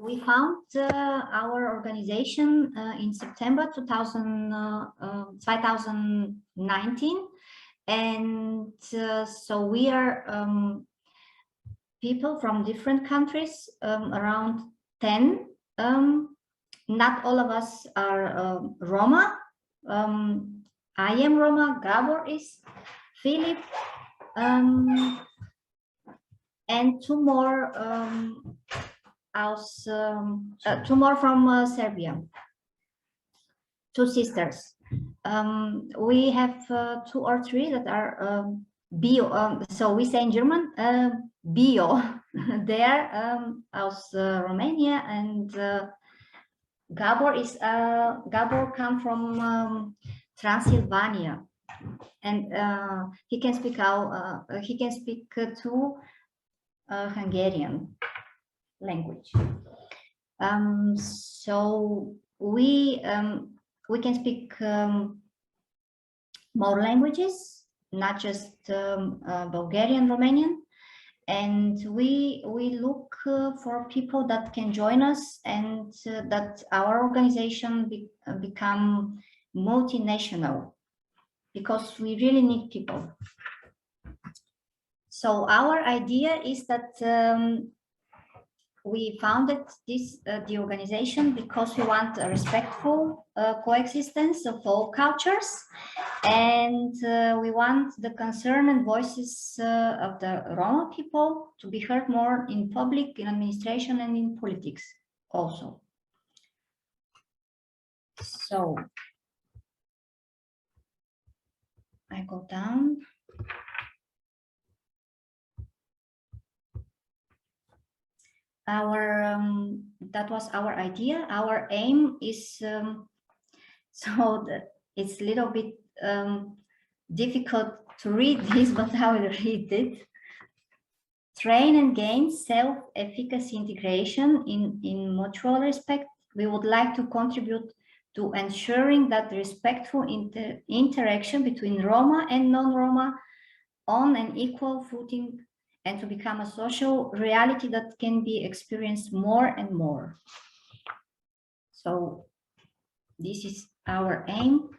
We found our organization in September 2019, and so we are people from different countries, around 10. Not all of us are Roma. I am Roma, Gabor is, Philip, and two more from Serbia, two sisters. We have 2 or 3 that are bio, so we say in German, bio. They are aus Romania, and Gabor is Gabor come from Transylvania, and he can speak two Hungarian language. So we can speak more languages, not just Bulgarian Romanian, and we look for people that can join us, and that our organization become multinational, because we really need people. So our idea is that we founded the organization because we want a respectful coexistence of all cultures, and we want the concern and voices of the Roma people to be heard more in public, in administration, and in politics also. So I go down. That was our idea. Our aim is so that it's a little bit difficult to read this, but I will read it. Train and gain self-efficacy integration in mutual respect. We would like to contribute to ensuring that respectful interaction between Roma and non-Roma on an equal footing, and to become a social reality that can be experienced more and more. So this is our aim,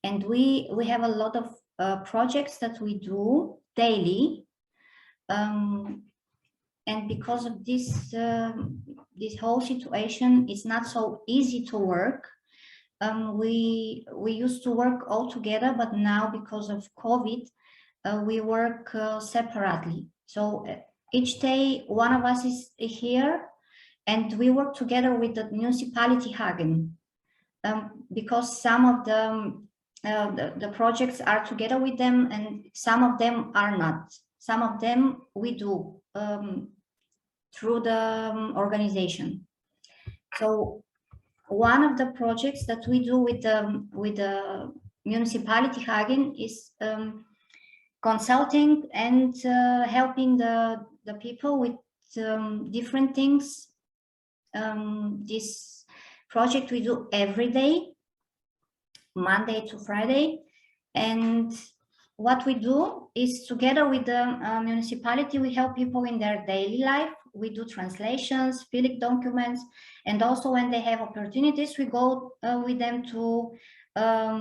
and we have a lot of projects that we do daily, and because of this this whole situation, it's not so easy to work. We used to work all together, but now because of COVID, we work separately. So each day one of us is here, and we work together with the municipality Hagen, because some of the projects are together with them, and some of them are not. Some of them we do through the organization. So one of the projects that we do with the municipality Hagen is consulting and helping the people with different things. This project we do every day, Monday to Friday, and what we do is, together with the municipality, we help people in their daily life. We do translations, filling documents, and also when they have opportunities, we go with them to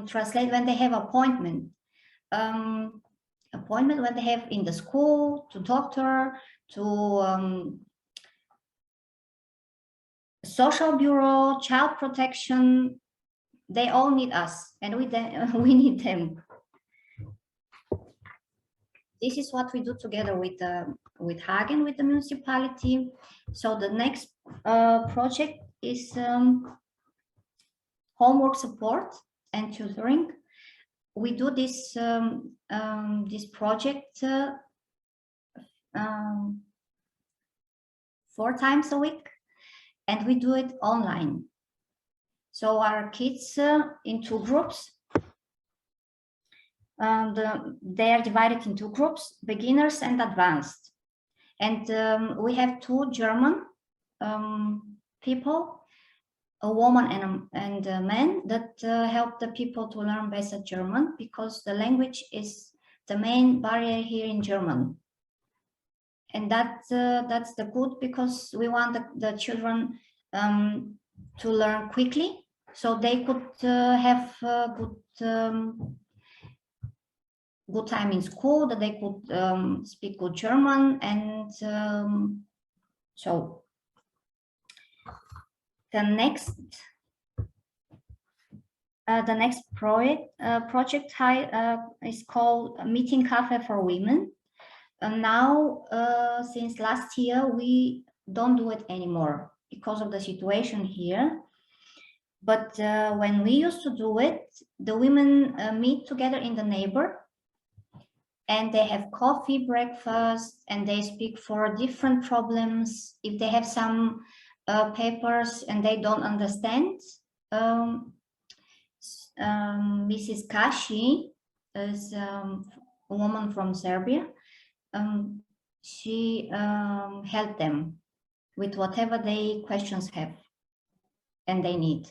translate when they have appointment. Appointment when they have in the school, to doctor, to social bureau, child protection. They all need us, and we need them. This is what we do together with Hagen, with the municipality. So the next project is homework support and tutoring. We do this this project 4 times a week, and we do it online. So our kids in 2 groups. They are divided in 2 groups, beginners and advanced. And we have 2 German people, a woman and a man, that help the people to learn better German, because the language is the main barrier here in German. And that's the good, because we want the children to learn quickly, so they could have good time in school, that they could speak good German, and so the next project is called Meeting Cafe for Women. And now, since last year, we don't do it anymore because of the situation here. But when we used to do it, the women meet together in the neighbor, and they have coffee, breakfast, and they speak for different problems. If they have some papers and they don't understand, Mrs. Kashi is a woman from Serbia. She helped them with whatever they questions have and they need.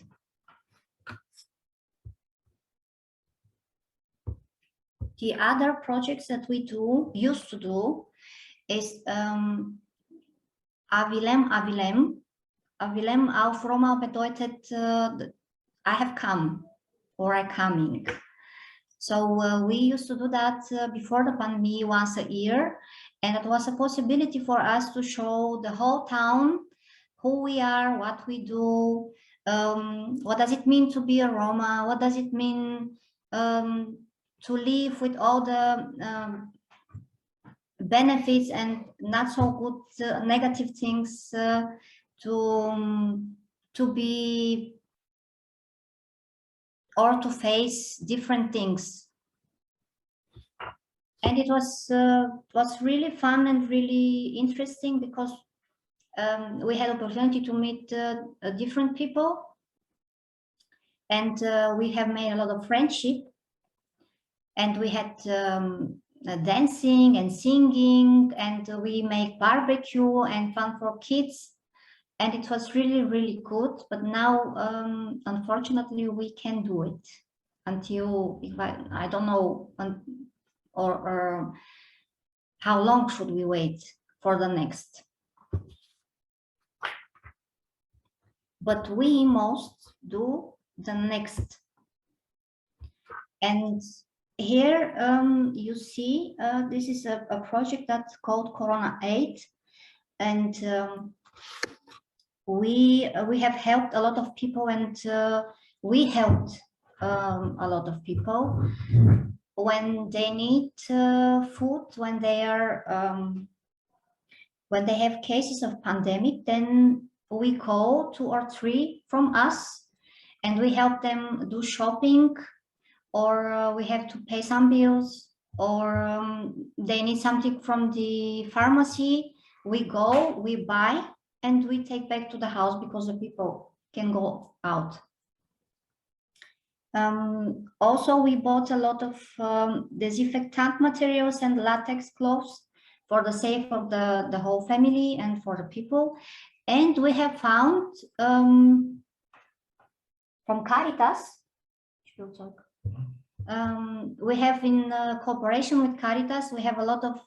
The other projects that we used to do is Avilem. Avilem auf Roma bedeutet I have come or I coming. So we used to do that before the pandemic once a year, and it was a possibility for us to show the whole town who we are, what we do, what does it mean to be a Roma, what does it mean to live with all the benefits and not so good negative things, to be or to face different things. And it was really fun and really interesting because we had opportunity to meet different people, and we have made a lot of friendship, and we had dancing and singing, and we make barbecue and fun for kids, and it was really, really good. But now, unfortunately, we can't do it until, if I don't know, or how long should we wait for the next. But we most do the next. And here you see this is a project that's called Corona Aid, and we have helped a lot of people, and we helped a lot of people when they need food, when they are when they have cases of pandemic. Then we call 2 or 3 from us, and we help them do shopping, or we have to pay some bills, or they need something from the pharmacy. We go, we buy, and we take back to the house because the people can go out. Also, we bought a lot of disinfectant materials and latex gloves for the safety of the whole family and for the people. And we have found from Caritas, we have in cooperation with Caritas, we have a lot of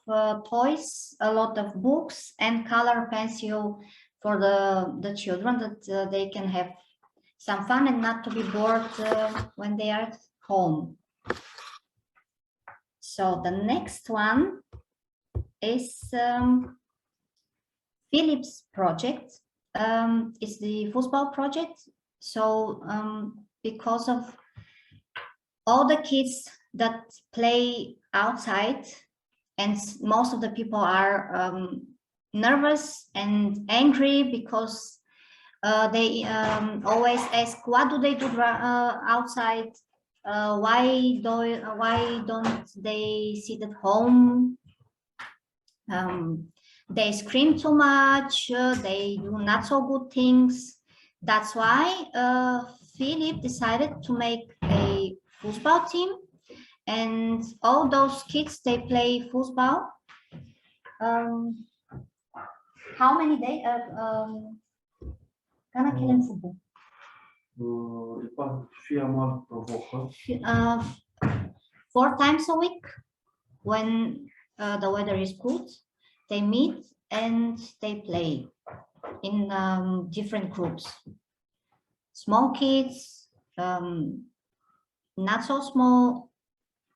toys, a lot of books, and color pencil for the children, that they can have some fun and not to be bored when they are at home. So the next one is Philip's project. It's the football project. So because of all the kids that play outside, and most of the people are nervous and angry because they always ask, what do they do outside? Why don't they sit at home? They scream too much. They do not so good things. That's why Philip decided to make a football team, and all those kids, they play football. How many days? Can I kill him football? 4 times a week, when the weather is good, they meet and they play. in different groups. Small kids, not so small,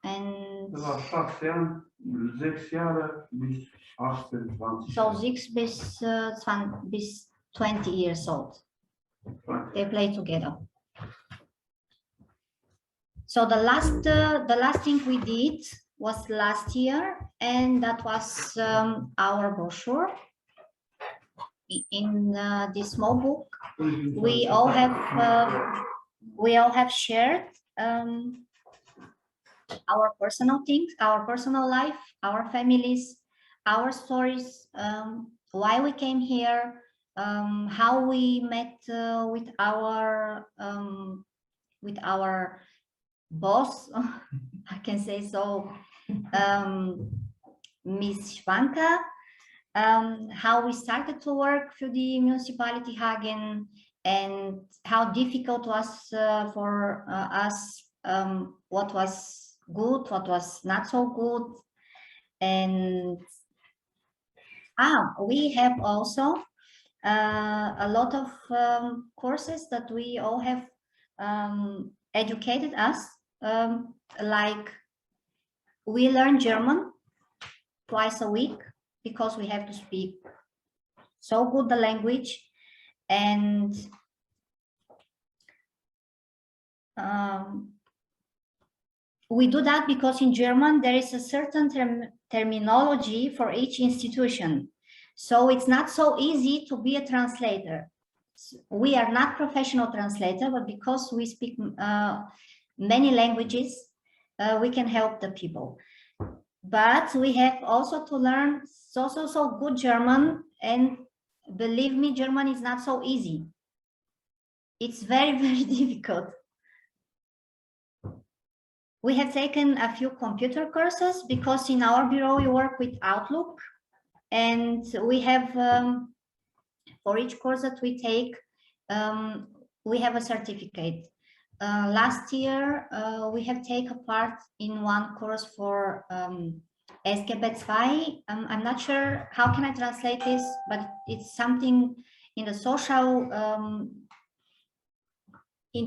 and De la 6 ani, 6 jaar bis 28 so jaar. 6 bis 20 years old. They play together. So the last thing we did was last year, and that was our brochure. In this small book, we all have shared our personal things, our personal life, our families, our stories, why we came here, how we met with our boss, I can say so, Miss Shvanka, how we started to work for the municipality Hagen, and how difficult was for us, what was good, what was not so good. And we have also a lot of courses that we all have educated us, like we learn German twice a week because we have to speak so good the language. And we do that because in German there is a certain terminology for each institution. So it's not so easy to be a translator. We are not professional translator, but because we speak many languages, we can help the people. But we have also to learn so good German, and believe me, German is not so easy. It's very, very difficult. We have taken a few computer courses because in our bureau we work with Outlook, and we have for each course that we take, we have a certificate. Last year we have taken part in one course for SGB2. I'm not sure how can I translate this, but it's something in the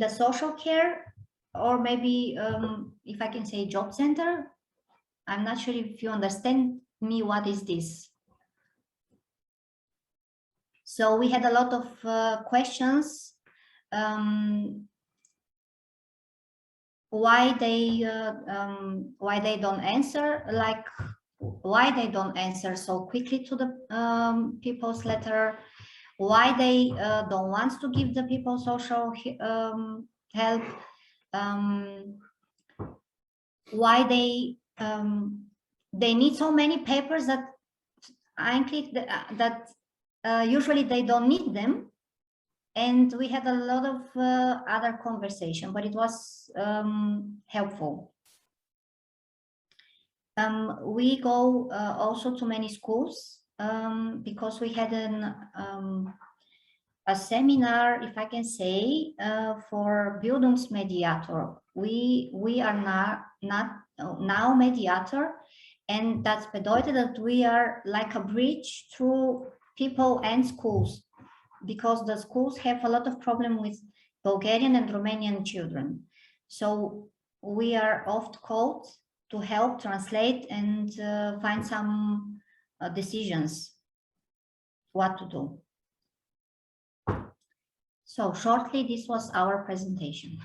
social care, or maybe if I can say job center. I'm not sure if you understand me, what is this? So we had a lot of questions, why they don't answer, like why they don't answer so quickly to the people's letter, why they don't want to give the people social help, why they need so many papers that usually they don't need them. And we had a lot of other conversation, but it was helpful. We go also to many schools because we had a seminar, if I can say, for Bildungsmediator. We are now mediator, and that's bedeutet that we are like a bridge through people and schools, because the schools have a lot of problem with Bulgarian and Romanian children. So we are oft called to help translate and find some decisions what to do. So shortly, this was our presentation.